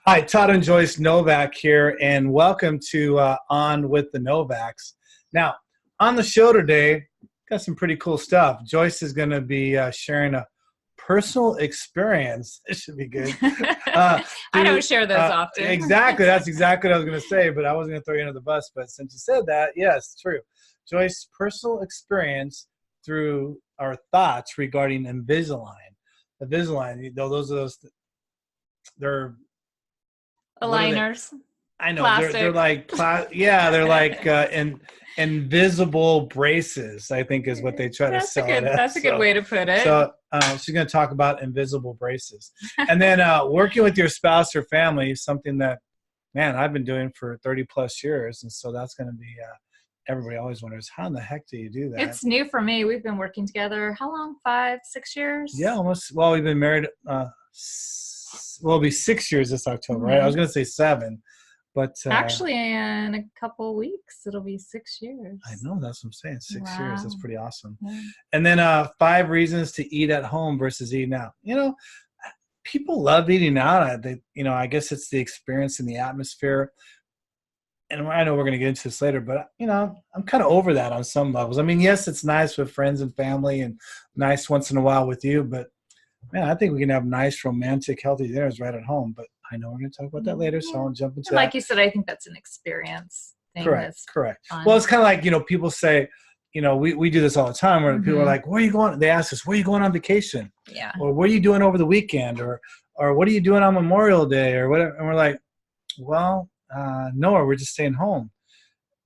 Hi, Todd and Joyce Novak here, and welcome to On With The Novaks. Now, on the show today, got some pretty cool stuff. Joyce is going to be sharing a personal experience. It should be good. I don't share those often. Exactly. That's exactly what I was going to say, but I wasn't going to throw you under the bus. But since you said that, yes, true. Joyce's personal experience through our thoughts regarding Invisalign. Invisalign, those are those, they're aligners. I know plastic. they're like they're like invisible braces, I think is what they try to sell it as. That's a good way to put it. So she's going to talk about invisible braces, and then working with your spouse or family, something that, man, I've been doing for 30 plus years, and so that's going to be everybody always wonders, how in the heck do you do that? It's new for me. We've been working together how long? 5, 6 years? Yeah, almost. Well, we've been married. It'll be 6 years this October, right? I was going to say 7, but actually, in a couple weeks, it'll be 6 years. I know, that's what I'm saying. 6 years. That's pretty awesome. Yeah. And then 5 reasons to eat at home versus eating out. You know, people love eating out. I guess it's the experience and the atmosphere. And I know we're going to get into this later, but I'm kind of over that on some levels. I mean, yes, it's nice with friends and family, and nice once in a while with you, but man, I think we can have nice, romantic, healthy dinners right at home. But I know we're going to talk about that later, so I won't jump into that. Like you said, I think that's an experience thing. Correct. Fun. Well, it's kind of like, people say, we do this all the time where people are like, where are you going? They ask us, where are you going on vacation? Yeah. Or what are you doing over the weekend? Or what are you doing on Memorial Day? Or whatever. And we're like, well, nowhere. We're just staying home.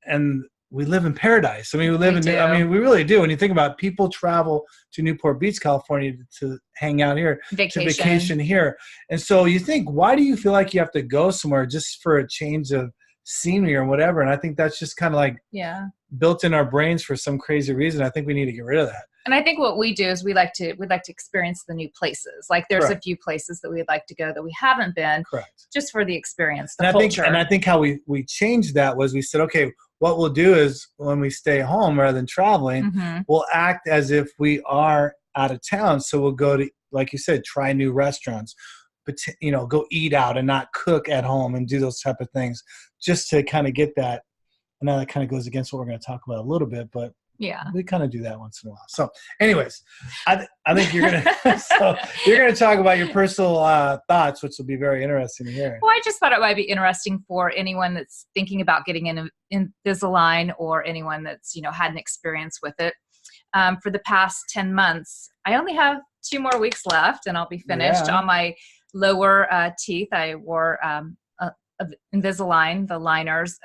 And we live in paradise. I mean, we really do. When you think about it, people travel to Newport Beach, California to hang out here, to vacation here. And so you think, why do you feel like you have to go somewhere just for a change of scenery or whatever? And I think that's just kind of like built in our brains for some crazy reason. I think we need to get rid of that. And I think what we do is we like to experience the new places. Like there's a few places that we'd like to go that we haven't been. Correct. Just for the experience, the culture. I think how we changed that was we said, okay, what we'll do is when we stay home rather than traveling, we'll act as if we are out of town. So we'll go to, like you said, try new restaurants, but go eat out and not cook at home and do those type of things just to kind of get that. And now that kind of goes against what we're going to talk about a little bit, but we kind of do that once in a while. So anyways, I think you're going to talk about your personal thoughts, which will be very interesting to hear. Well, I just thought it might be interesting for anyone that's thinking about getting an Invisalign, or anyone that's, had an experience with it. For the past 10 months, I only have 2 more weeks left and I'll be finished. On my lower teeth, I wore Invisalign, the liners,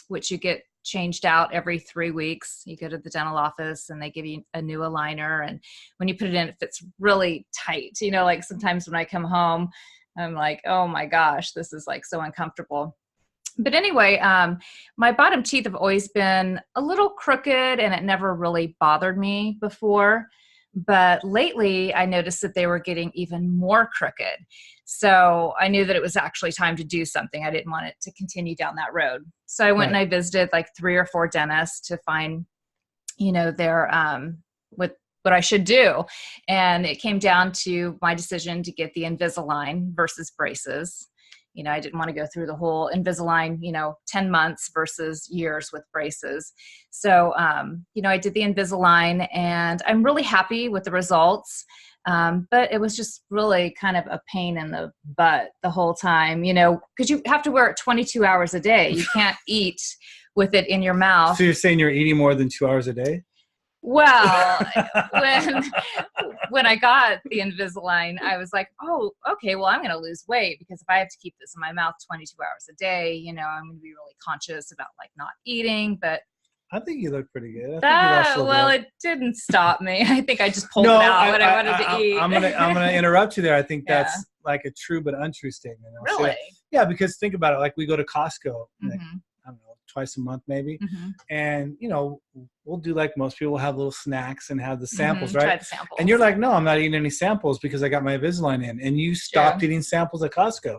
which you get changed out every 3 weeks. You go to the dental office and they give you a new aligner, and when you put it in, it fits really tight. Like sometimes when I come home, I'm like, oh my gosh, this is like so uncomfortable. But anyway, my bottom teeth have always been a little crooked and it never really bothered me before. But lately I noticed that they were getting even more crooked. So I knew that it was actually time to do something. I didn't want it to continue down that road. So I went and I visited like 3 or 4 dentists to find, their, what I should do. And it came down to my decision to get the Invisalign versus braces. I didn't want to go through the whole Invisalign, 10 months versus years with braces. So, I did the Invisalign and I'm really happy with the results. But it was just really kind of a pain in the butt the whole time, because you have to wear it 22 hours a day. You can't eat with it in your mouth. So you're saying you're eating more than 2 hours a day? Well, when I got the Invisalign, I was like, oh, okay, well, I'm going to lose weight, because if I have to keep this in my mouth 22 hours a day, I'm going to be really conscious about like not eating. But I think you look pretty good. It didn't stop me. I think I just pulled it out when I wanted to eat. I'm gonna interrupt you there. I think that's like a true but untrue statement. Really? Yeah, because think about it. Like we go to Costco, like, I don't know, twice a month maybe, and we'll do like most people, have little snacks and have the samples, right? Try the samples. And you're like, no, I'm not eating any samples because I got my Invisalign in, and you stopped eating samples at Costco.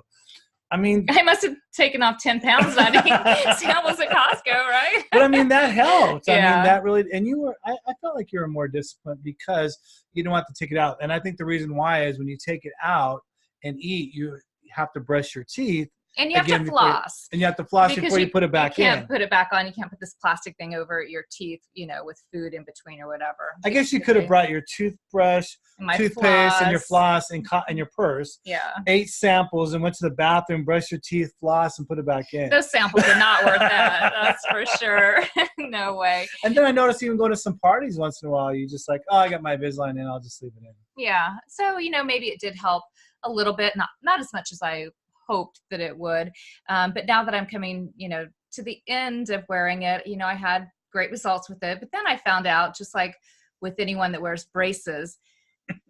I mean, I must have taken off 10 pounds not eating samples at Costco, right? But I mean, that helped. Yeah. I mean, that really, and I felt like you were more disciplined because you don't have to take it out. And I think the reason why is when you take it out and eat, you have to brush your teeth. And you have to floss. And you have to floss before you put it back in. You can't put it back on. You can't put this plastic thing over your teeth, with food in between or whatever. I guess you could have brought your toothbrush, toothpaste, and your floss and your purse. Yeah. 8 samples and went to the bathroom, brushed your teeth, floss, and put it back in. Those samples are not worth that. That's for sure. No way. And then I noticed even going to some parties once in a while, you just like, oh, I got my Invisalign in, I'll just leave it in. Yeah. So, maybe it did help a little bit, not as much as I hoped that it would. But now that I'm coming, to the end of wearing it, I had great results with it. But then I found out, just like with anyone that wears braces,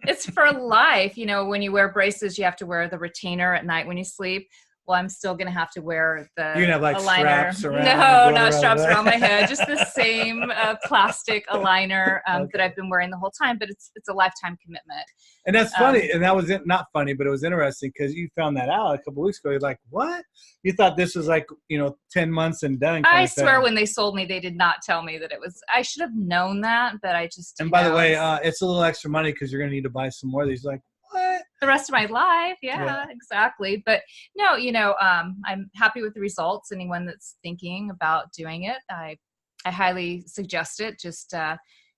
it's for life. When you wear braces, you have to wear the retainer at night when you sleep. Well, I'm still going to have to wear the You're gonna have like aligner. straps around. No, not straps around my head. Just the same plastic aligner that I've been wearing the whole time. But it's a lifetime commitment. And that's funny. And that was not funny, but it was interesting because you found that out a couple of weeks ago. You're like, what? You thought this was like, 10 months and done. I swear when they sold me, they did not tell me that it was. I should have known that, but I just. And by the way, it's a little extra money because you're going to need to buy some more of these. Like, what? The rest of my life. Yeah, exactly. But no, I'm happy with the results. Anyone that's thinking about doing it, I highly suggest it. Just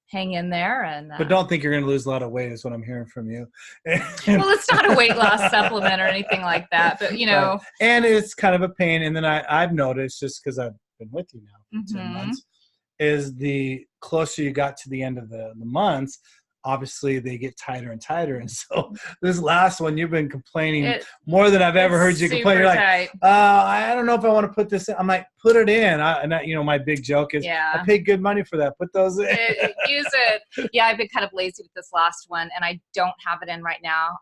hang in there. But don't think you're going to lose a lot of weight is what I'm hearing from you. Well, it's not a weight loss supplement or anything like that, but Right. And it's kind of a pain. And then I've noticed, just because I've been with you now for 10 months, is the closer you got to the end of the months, obviously they get tighter and tighter. And so this last one, you've been complaining more than I've ever heard you complain. You're like, I don't know if I want to put this in. I'm like, put it in. My big joke is, I paid good money for that. Put those in. Use it. Yeah, I've been kind of lazy with this last one, and I don't have it in right now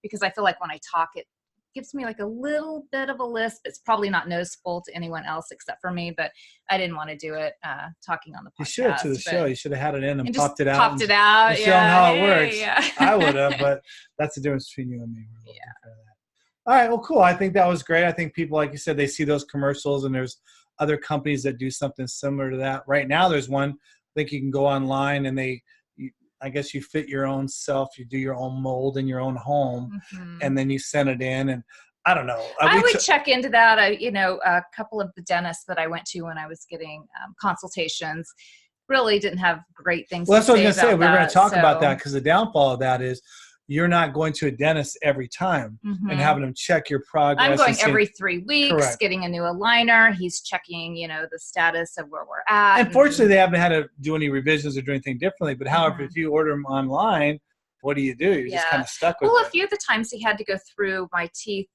because I feel like when I talk, it gives me like a little bit of a lisp. It's probably not noticeable to anyone else except for me, but I didn't want to do it talking on the podcast. You should have to the show. You should have had it in and popped it out. Popped it out. And shown how it works. Yeah. I would have, but that's the difference between you and me. All right. Well, cool. I think that was great. I think people, like you said, they see those commercials, and there's other companies that do something similar to that. Right now, there's one. I think you can go online and I guess you fit your own self. You do your own mold in your own home, and then you send it in. And I don't know. I would check into that. A couple of the dentists that I went to when I was getting consultations really didn't have great things to say. Well, that's what I was going to say. We're going to talk about that because the downfall of that is you're not going to a dentist every time and having them check your progress. I'm going every 3 weeks, getting a new aligner. He's checking, the status of where we're at. Unfortunately, they haven't had to do any revisions or do anything differently. But however, if you order them online, what do? You're just kind of stuck with it. Well, a few of the times he had to go through my teeth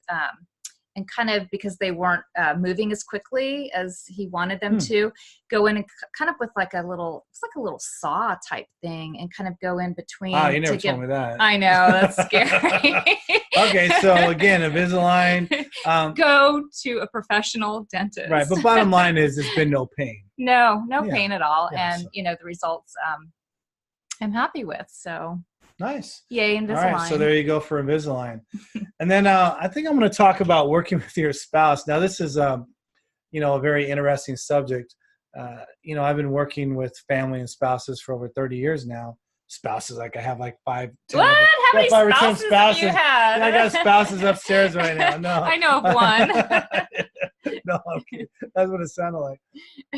and kind of, because they weren't moving as quickly as he wanted them to, go in and kind of with it's like a little saw type thing and kind of go in between. Oh, you never told me that. I know, that's scary. Okay, so again, Invisalign. Go to a professional dentist. Right, but bottom line is there's been no pain. No pain at all. Yeah, and, the results I'm happy with, so. Nice. Yay, Invisalign. All right, so there you go for Invisalign. And then I think I'm going to talk about working with your spouse. Now, this is, a very interesting subject. I've been working with family and spouses for over 30 years now. Spouses, like I have like 5, 10. What? How many spouses have you had? Yeah, I got spouses upstairs right now. No. I know of one. No, okay. That's what it sounded like.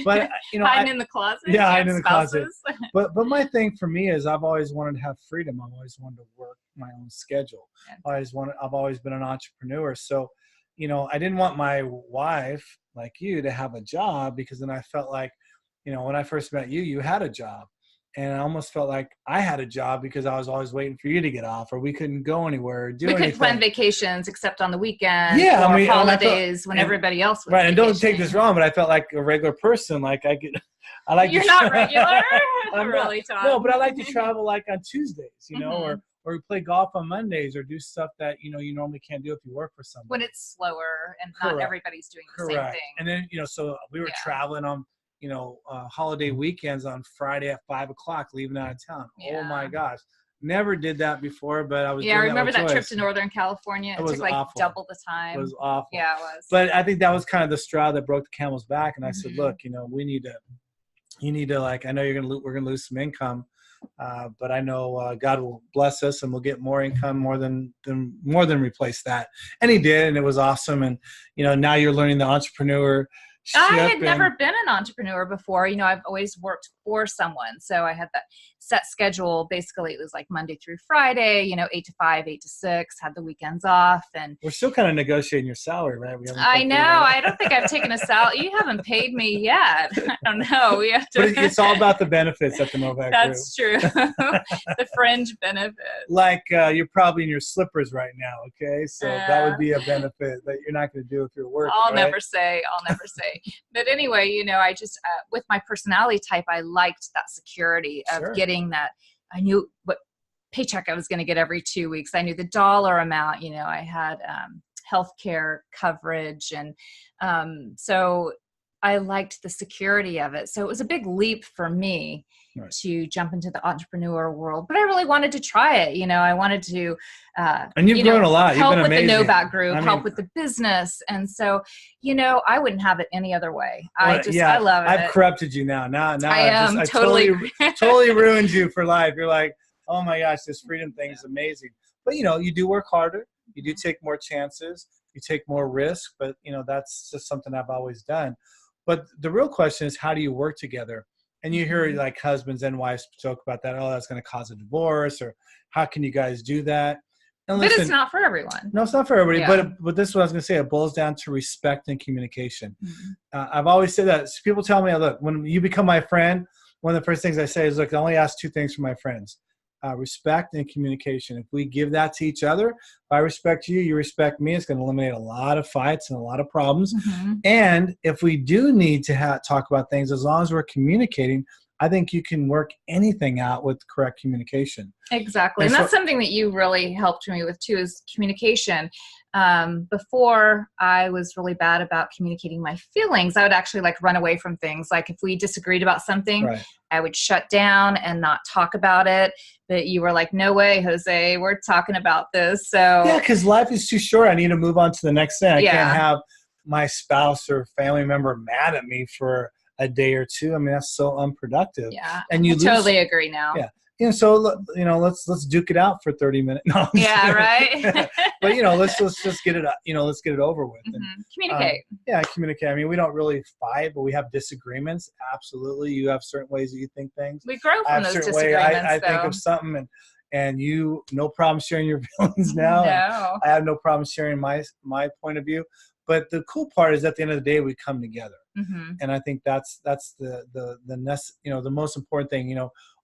But hiding in the closet. Yeah, hiding in the closet. But my thing for me is I've always wanted to have freedom. I've always wanted to work my own schedule. I've always been an entrepreneur. So, I didn't want my wife like you to have a job because then I felt like, when I first met you, you had a job. And I almost felt like I had a job because I was always waiting for you to get off, or we couldn't go anywhere or do anything. We couldn't plan vacations except on the weekend or holidays when everybody else was and don't take this wrong, but I felt like a regular person. Like You're not regular? I'm really Tom. No, but I like to travel like on Tuesdays, or we play golf on Mondays or do stuff that, you normally can't do if you work for someone. When it's slower and not everybody's doing the same thing. And then, so we were traveling on, holiday weekends on Friday at 5:00, leaving out of town. Yeah. Oh my gosh. Never did that before, but I was doing I remember that Joyce. Trip to Northern California. It took like awful. Double the time. It was awful. Yeah, it was. But I think that was kind of the straw that broke the camel's back. And I said, look, you need to like, I know we're going to lose some income, But I know God will bless us and we'll get more income, more than replace that. And he did, and it was awesome. And, now you're learning the entrepreneur. I had never been an entrepreneur before. I've always worked for someone. So I had that set schedule. Basically, it was like Monday through Friday, 8 to 5, 8 to 6, had the weekends off. And we're still kind of negotiating your salary, right? I know. I don't think I've taken a salary. You haven't paid me yet. I don't know. We have to. But it's all about the benefits at the Novak That's Group. True. The fringe benefit. Like you're probably in your slippers right now, okay? So that would be a benefit that you're not going to do if you're working. I'll never say. But anyway, I just, with my personality type, I liked that security of getting that. I knew what paycheck I was going to get every 2 weeks. I knew the dollar amount. I had healthcare coverage. And so I liked the security of it. So it was a big leap for me to jump into the entrepreneur world, but I really wanted to try it. I wanted to, and you've grown a lot. You've been amazing. Help with the Novak Group, help with the business. And so, I wouldn't have it any other way. I love it. I've corrupted you now. I totally ruined you for life. You're like, oh my gosh, this freedom thing is amazing. But, you do work harder. You do take more chances. You take more risk. But, that's just something I've always done. But the real question is, how do you work together? And you hear like husbands and wives joke about that. Oh, that's going to cause a divorce, or how can you guys do that? And listen, but it's not for everyone. No, it's not for everybody. Yeah. But this is what I was going to say. It boils down to respect and communication. Mm-hmm. I've always said that. So people tell me, look, when you become my friend, one of the first things I say is, look, I only ask 2 things from my friends. Respect and communication. If we give that to each other, if I respect you, you respect me, it's going to eliminate a lot of fights and a lot of problems. Mm-hmm. And if we do need to talk about things, as long as we're communicating, I think you can work anything out with correct communication. Exactly. And that's something that you really helped me with too, is communication. Before, I was really bad about communicating my feelings. I would actually run away from things. Like if we disagreed about something, I would shut down and not talk about it. But you were like, no way, Jose, we're talking about this. So yeah, because life is too short. I need to move on to the next thing. I can't have my spouse or family member mad at me for a day or two. I mean, that's so unproductive. Yeah, and I totally agree now. Yeah. So let's duke it out for 30 minutes. No, yeah, right. But let's just get it. Let's get it over with. Mm-hmm. And communicate. Communicate. I mean, we don't really fight, but we have disagreements. Absolutely, you have certain ways that you think things. We grow from those disagreements. I think of something, and you no problem sharing your feelings now. No, I have no problem sharing my point of view. But the cool part is, at the end of the day, we come together, and I think that's the most important thing.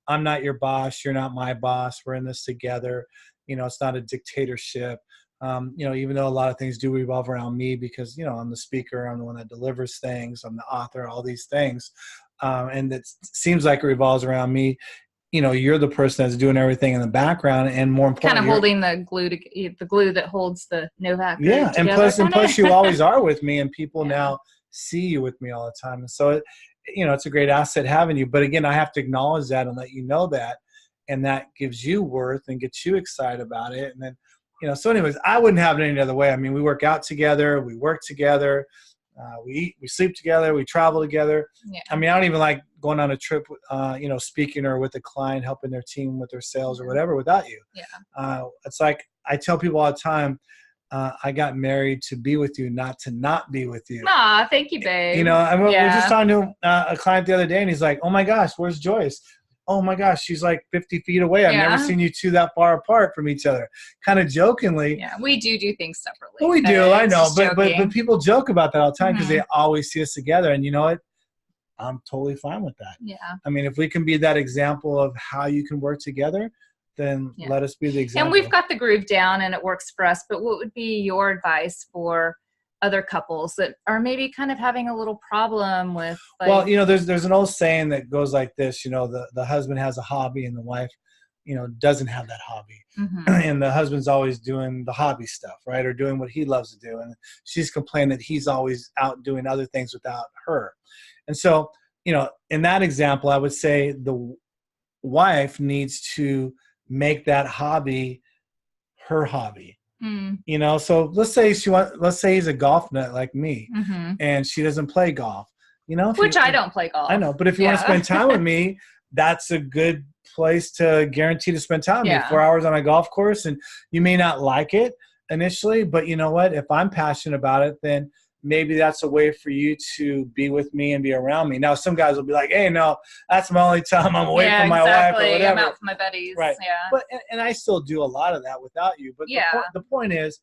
I'm not your boss. You're not my boss. We're in this together. It's not a dictatorship. Even though a lot of things do revolve around me because, I'm the speaker, I'm the one that delivers things, I'm the author, all these things. And it seems like it revolves around me. You're the person that's doing everything in the background, and more importantly, kind of holding the glue that holds the Novak. Yeah. And plus you always are with me, and people now see you with me all the time. And so it's a great asset having you. But again, I have to acknowledge that and let you know that, and that gives you worth and gets you excited about it. And then, so anyways, I wouldn't have it any other way. I mean, we work out together, we work together, we eat, we sleep together, we travel together. Yeah. I mean, I don't even like going on a trip, speaking or with a client, helping their team with their sales or whatever without you. Yeah. It's like, I tell people all the time, I got married to be with you, not to not be with you. Aw, thank you, babe. We're just talking to a client the other day, and he's like, oh my gosh, where's Joyce? Oh my gosh, she's like 50 feet away. I've never seen you two that far apart from each other. Kind of jokingly. Yeah, we do things separately. Well, we do, I know. But people joke about that all the time because they always see us together. And you know what? I'm totally fine with that. Yeah. I mean, if we can be that example of how you can work together, then let us be the example. And we've got the groove down and it works for us. But what would be your advice for other couples that are maybe kind of having a little problem with there's an old saying that goes like this, the husband has a hobby and the wife doesn't have that hobby. And the husband's always doing the hobby stuff, right, or doing what he loves to do, and she's complaining that he's always out doing other things without her. And so in that example, I would say the wife needs to make that hobby her hobby. So let's say he's a golf nut like me, and she doesn't play golf, which I don't play golf. I know, but if you want to spend time with me, that's a good place to guarantee to spend time. Yeah. 4 hours on a golf course, and you may not like it initially, but you know what? If I'm passionate about it, then maybe that's a way for you to be with me and be around me. Now, some guys will be like, hey, no, that's my only time I'm away from my wife or whatever. I'm out with my buddies. Right. Yeah. But, and I still do a lot of that without you. But the point is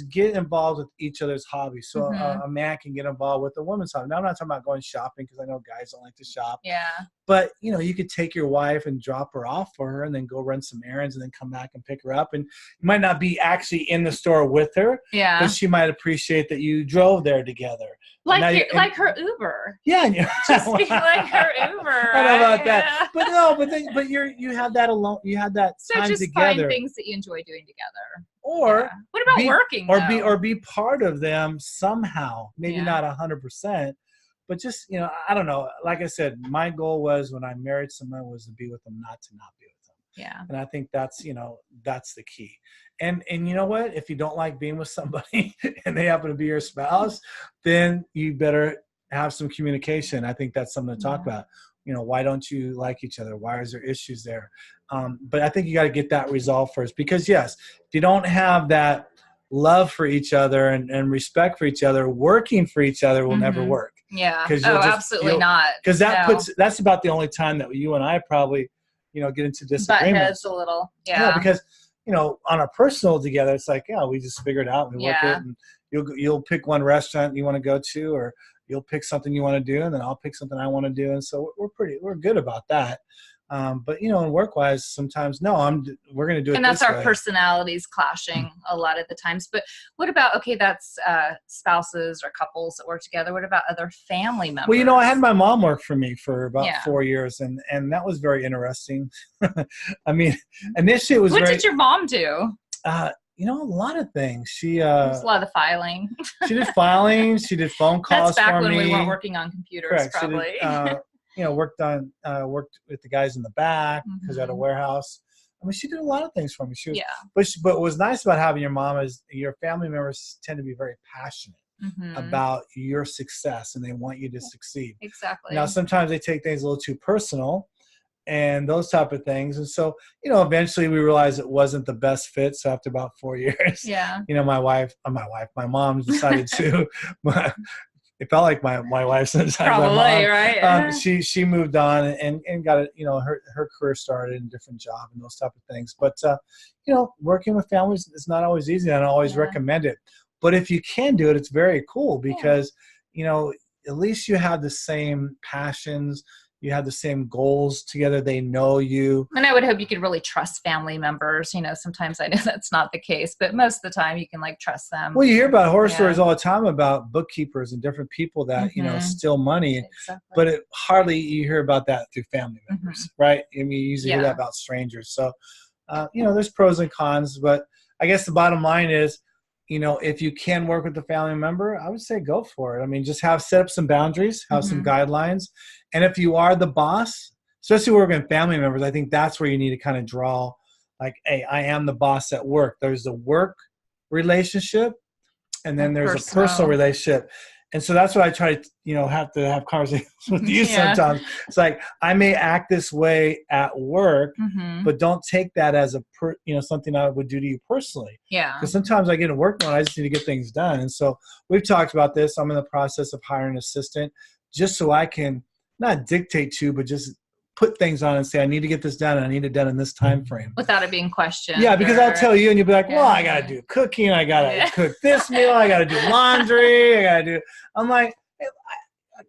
get involved with each other's hobbies. So a man can get involved with a woman's hobby. Now, I'm not talking about going shopping because I know guys don't like to shop. Yeah. But, you know, you could take your wife and drop her off for her and then go run some errands and then come back and pick her up. And you might not be actually in the store with her. Yeah. But she might appreciate that you drove there together. Like her Uber. Yeah. Just be like her Uber. I don't know about that. But no, but you have that alone. You have that time just together. find things that you enjoy doing together. Or what about working? Or be part of them somehow. Maybe not 100%. But just, you know, I don't know. Like I said, my goal was when I married someone was to be with them, not to not be with them. Yeah. And I think that's, you know, that's the key. And you know what? If you don't like being with somebody and they happen to be your spouse, then you better have some communication. I think that's something to talk about. You know, why don't you like each other? Why is there issues there? But I think you got to get that resolved first, because yes, if you don't have that love for each other and respect for each other, working for each other will never work. Yeah. Absolutely not. Because that's about the only time that you and I probably, you know, get into disagreements. Butt heads a little. Yeah. Because, you know, on a personal together, it's like, we just figured it out and we work it, and you'll pick one restaurant you want to go to, or you'll pick something you want to do, and then I'll pick something I want to do. And so we're good about that. But, you know, in work-wise, sometimes, we're going to do it. And that's this our way. personalities clashing a lot of the times. But what about, that's spouses or couples that work together. What about other family members? Well, you know, I had my mom work for me for about 4 years, and that was very interesting. I mean, initially it was What did your mom do? You know, a lot lot of things. She a lot of filing. She did filing. She did phone calls. That's back for when me. we weren't working on computers. Correct. Probably. She did, worked with the guys in the back because I had a warehouse. I mean, she did a lot of things for me. She was, but what was nice about having your mom is your family members tend to be very passionate about your success, and they want you to succeed. Exactly. Now, sometimes they take things a little too personal and those type of things. And so, you know, eventually we realized it wasn't the best fit. So after about 4 years, you know, my mom decided to, it felt like my wife sometimes. Probably, right? She moved on and got her career started in a different job and those type of things. But, you know, working with families is not always easy. I don't always recommend it. But if you can do it, it's very cool because, you know, at least you have the same passions. You have the same goals together. They know you. And I would hope you could really trust family members. You know, sometimes I know that's not the case, but most of the time you can trust them. Well, you hear about horror stories all the time about bookkeepers and different people that, you know, steal money. Exactly. But hardly you hear about that through family members, right? I mean, you usually hear that about strangers. So, you know, there's pros and cons, but I guess the bottom line is, you know, if you can work with a family member, I would say go for it. I mean, just set up some boundaries, have some guidelines. And if you are the boss, especially working with family members, I think that's where you need to kind of draw hey, I am the boss at work. There's the work relationship, and then there's a personal relationship. And so that's what I try to, you know, have to have conversations with you sometimes. It's like, I may act this way at work, but don't take that as something I would do to you personally. Yeah. Because sometimes I get in work mode, I just need to get things done. And so we've talked about this. I'm in the process of hiring an assistant just so I can not dictate to, but just put things on and say, I need to get this done and I need it done in this time frame. Without it being questioned. Yeah, because I'll tell you and you'll be like, well, I got to do cooking. I got to cook this meal. I got to do laundry. I'm like, hey,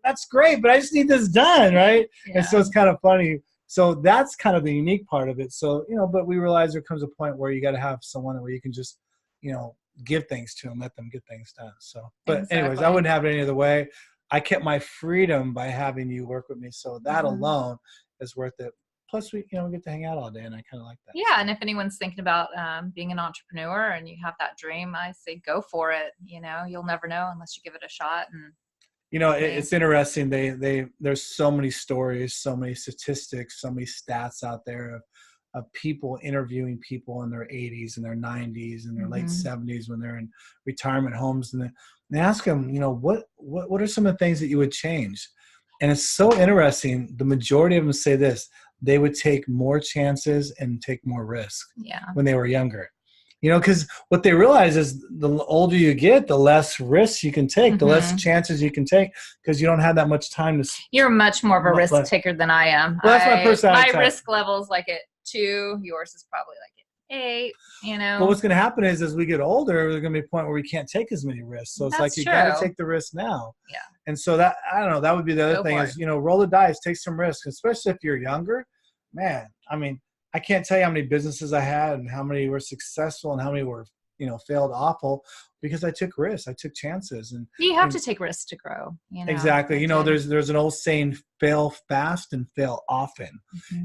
that's great, but I just need this done, right? Yeah. And so it's kind of funny. So that's kind of the unique part of it. So, you know, but we realize there comes a point where you got to have someone where you can just, you know, give things to them, let them get things done. So, but anyways, I wouldn't have it any other way. I kept my freedom by having you work with me. So that alone is worth it. Plus, we get to hang out all day, and I kind of like that. Yeah, and if anyone's thinking about being an entrepreneur and you have that dream, I say go for it. You know, you'll never know unless you give it a shot. And you know, it's interesting. There's so many stories, so many statistics, so many stats out there of people interviewing people in their 80s and their 90s and their late 70s when they're in retirement homes, and they ask them, you know, what are some of the things that you would change? And it's so interesting. The majority of them say this: they would take more chances and take more risk when they were younger. You know, because what they realize is the older you get, the less risks you can take, the less chances you can take, because you don't have that much time to. You're much more of a risk taker than I am. Well, that's my personality. My risk level's like at 2. Yours is probably like at 8. You know. But what's going to happen is, as we get older, there's going to be a point where we can't take as many risks. So it's like you got to take the risk now. Yeah. And so that, I don't know, that would be the other thing is, you know, roll the dice, take some risks, especially if you're younger. Man, I mean, I can't tell you how many businesses I had and how many were successful and how many were, you know, failed awful, because I took risks. I took chances. And you have to take risks to grow. You know? Exactly. You know, there's an old saying, fail fast and fail often.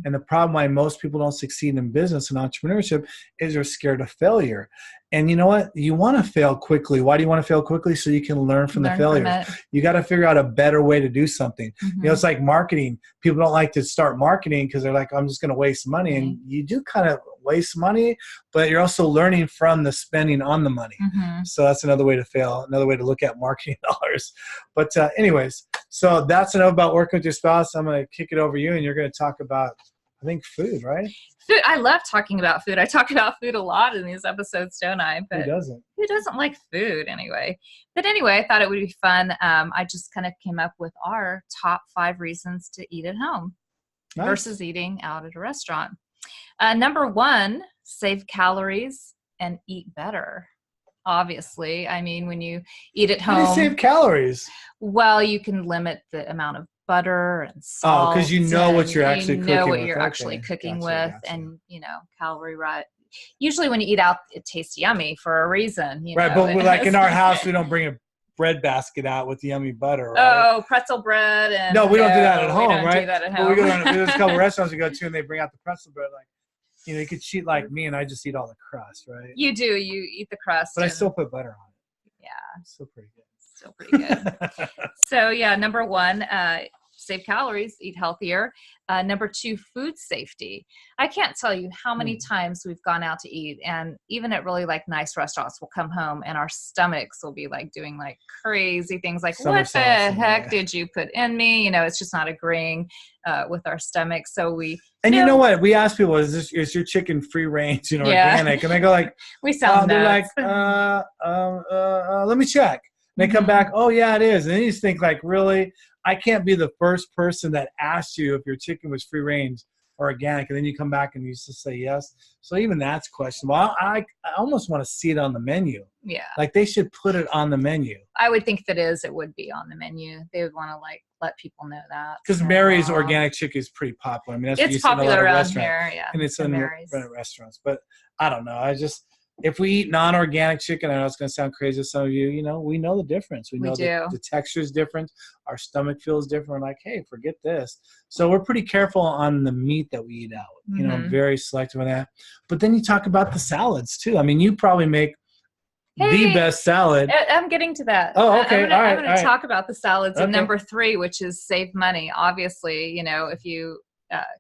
And the problem why most people don't succeed in business and entrepreneurship is they're scared of failure. And you know what? You want to fail quickly. Why do you want to fail quickly? So you can learn from the failures. You got to figure out a better way to do something. You know, it's like marketing. People don't like to start marketing because they're like, I'm just going to waste money. And you do kind of waste money, but you're also learning from the spending on the money. So that's another way to fail, another way to look at marketing dollars. But anyways, so that's enough about working with your spouse. I'm going to kick it over to you, and you're going to talk about, I think, food, right? Food. I love talking about food. I talk about food a lot in these episodes, don't I? But who doesn't? Who doesn't like food anyway? But anyway, I thought it would be fun. I just kind of came up with our top 5 reasons to eat at home versus eating out at a restaurant. Number 1, save calories and eat better. Obviously, I mean, when you eat at home, how do you save calories? Well, you can limit the amount of butter and salt. Oh, because you know what you're actually cooking with. You know what you're actually cooking with, and you know, calorie right. Usually, when you eat out, it tastes yummy for a reason. You right, know? But like in our house, we don't bring a bread basket out with yummy butter. Right? Oh, pretzel bread and no, we don't do that at home, we don't right? Do that at home. But we go to there's a couple restaurants we go to, and they bring out the pretzel bread. Like, you know, you could cheat like me, and I just eat all the crust, right? You do. You eat the crust, but I still put butter on it. Yeah, it's still pretty good. Still pretty good. So yeah, number 1. Save calories, eat healthier. Number 2, food safety. I can't tell you how many times we've gone out to eat, and even at really like nice restaurants, we'll come home and our stomachs will be like doing like crazy things like, what the heck did you put in me? You know, it's just not agreeing with our stomachs. So we you know what? We ask people, is your chicken free range, you know, organic? And they go like, we sound they're like, let me check. And they come back, oh yeah, it is. And then you just think like, really? I can't be the first person that asked you if your chicken was free range or organic, and then you come back and you just say yes. So even that's questionable. I almost want to see it on the menu. Yeah. Like they should put it on the menu. I would think it would be on the menu. They would want to like let people know that. Because Mary's organic chicken is pretty popular. I mean, that's it's popular around here, yeah. And it's in restaurants. But I don't know. If we eat non-organic chicken, I know it's going to sound crazy to some of you, you know, we know the difference. We know the texture is different. Our stomach feels different. We're like, hey, forget this. So we're pretty careful on the meat that we eat out. You know, very selective on that. But then you talk about the salads too. I mean, you probably make the best salad. I'm getting to that. Oh, okay. I'm going to talk about the salads. And number 3, which is save money. Obviously, you know, if you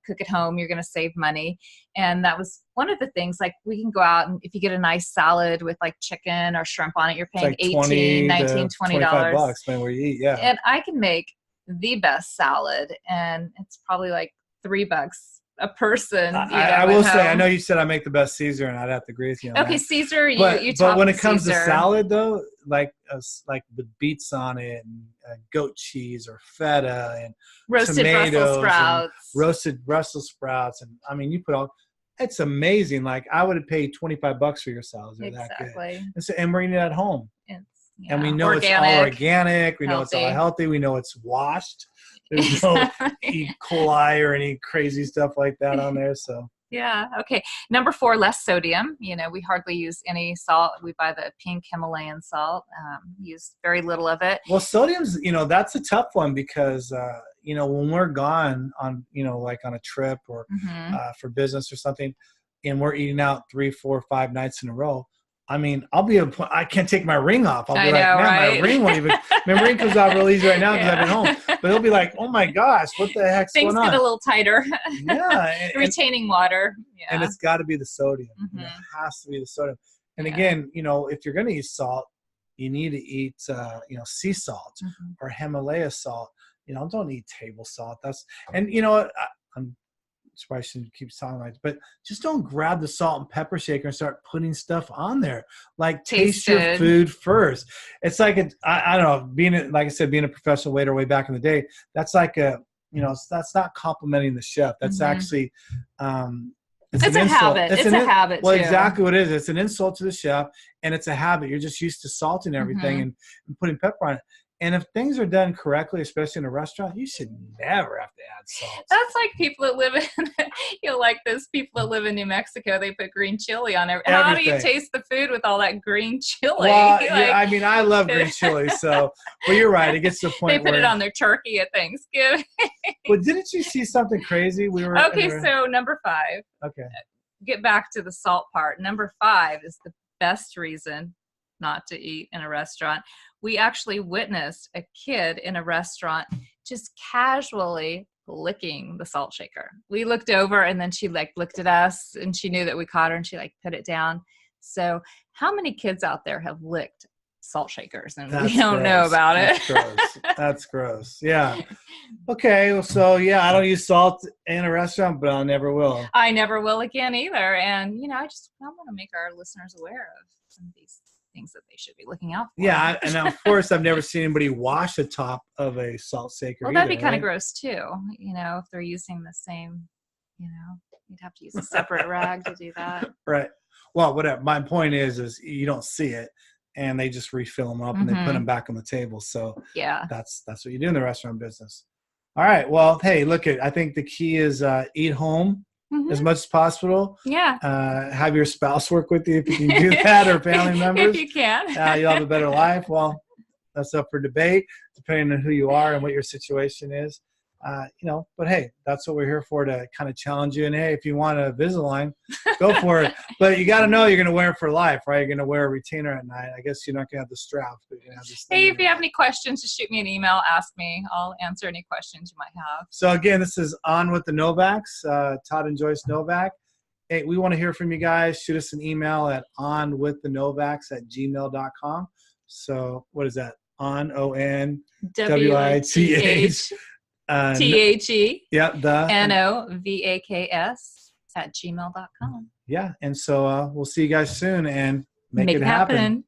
cook at home, you're going to save money. And that was one of the things, like we can go out and if you get a nice salad with like chicken or shrimp on it, you're paying like $18, $19, $20 depending where you eat. Yeah. And I can make the best salad and it's probably like $3 a person. I will say, I know you said I make the best Caesar, and I'd have to agree with you on that. Caesar, you but when it comes to salad, though, like with beets on it, and goat cheese or feta, and roasted tomatoes, Brussels sprouts, roasted Brussels sprouts, and I mean, you put all. It's amazing. Like I would have paid $25 for your salads. They're that good. And we're eating it at home. And we know organic, it's all organic. We know it's all healthy. We know it's washed. There's no E. coli or any crazy stuff like that on there. So yeah. Okay. Number 4, less sodium. You know, we hardly use any salt. We buy the pink Himalayan salt. Use very little of it. Well, sodium's, you know, that's a tough one because, you know, when we're gone on, you know, like on a trip or for business or something, and we're eating out 3, 4, 5 nights in a row, I mean, I can't take my ring off. I'll be my ring won't even, my ring comes out real easy right now because I've been home. But it'll be like, oh my gosh, what the heck's going on? Things get a little tighter. Yeah. Retaining water. Yeah. And it's got to be the sodium. It has to be the sodium. And again, you know, if you're going to eat salt, you need to eat, you know, sea salt or Himalaya salt. You know, don't eat table salt. And you know what? probably shouldn't keep talking like, but just don't grab the salt and pepper shaker and start putting stuff on there. Like taste your food first. It's like I don't know, like I said, being a professional waiter way back in the day, that's like that's not complimenting the chef. That's actually it's a habit. It's a habit. Well, too. Exactly what it is. It's an insult to the chef, and it's a habit. You're just used to salting everything and putting pepper on it. And if things are done correctly, especially in a restaurant, you should never have to add salt. That's like people that live in, like those people that live in New Mexico, they put green chili on everything. How do you taste the food with all that green chili? Well, I love green chili, so, but you're right. It gets to the point they put it on their turkey at Thanksgiving. Well, didn't you see something crazy? So number 5. Okay. Get back to the salt part. Number 5 is the best reason not to eat in a restaurant. We actually witnessed a kid in a restaurant just casually licking the salt shaker. We looked over and then she looked at us and she knew that we caught her and she put it down. So how many kids out there have licked salt shakers and we don't know about it? That's gross. That's gross. Yeah. Okay. Well, so yeah, I don't use salt in a restaurant, but I never will. I never will again either. And I want to make our listeners aware of some of these things that they should be looking out for. Yeah, and of course, I've never seen anybody wash the top of a salt shaker. Well, that'd be kind of gross too. If they're using the same, you'd have to use a separate rag to do that. Right. Well, whatever. My point is you don't see it, and they just refill them up and they put them back on the table. So yeah, that's what you do in the restaurant business. All right. Well, hey, I think the key is eat home. As much as possible. Yeah. Have your spouse work with you if you can do that, or family members. If you can. You'll have a better life. Well, that's up for debate, depending on who you are and what your situation is. But hey, that's what we're here for, to kind of challenge you. And hey, if you want a Invisalign, go for it. But you got to know you're going to wear it for life, right? You're going to wear a retainer at night. I guess you're not going to have the straps, but you're going to have this thing. Hey, if you have any questions, just shoot me an email. Ask me. I'll answer any questions you might have. So again, this is On With The Novaks, Todd and Joyce Novak. Hey, we want to hear from you guys. Shoot us an email at onwiththenovaks@gmail.com. So what is that? ONWITH. THE. Yep. NOVAKS @gmail.com. Yeah. And so we'll see you guys soon and make it happen.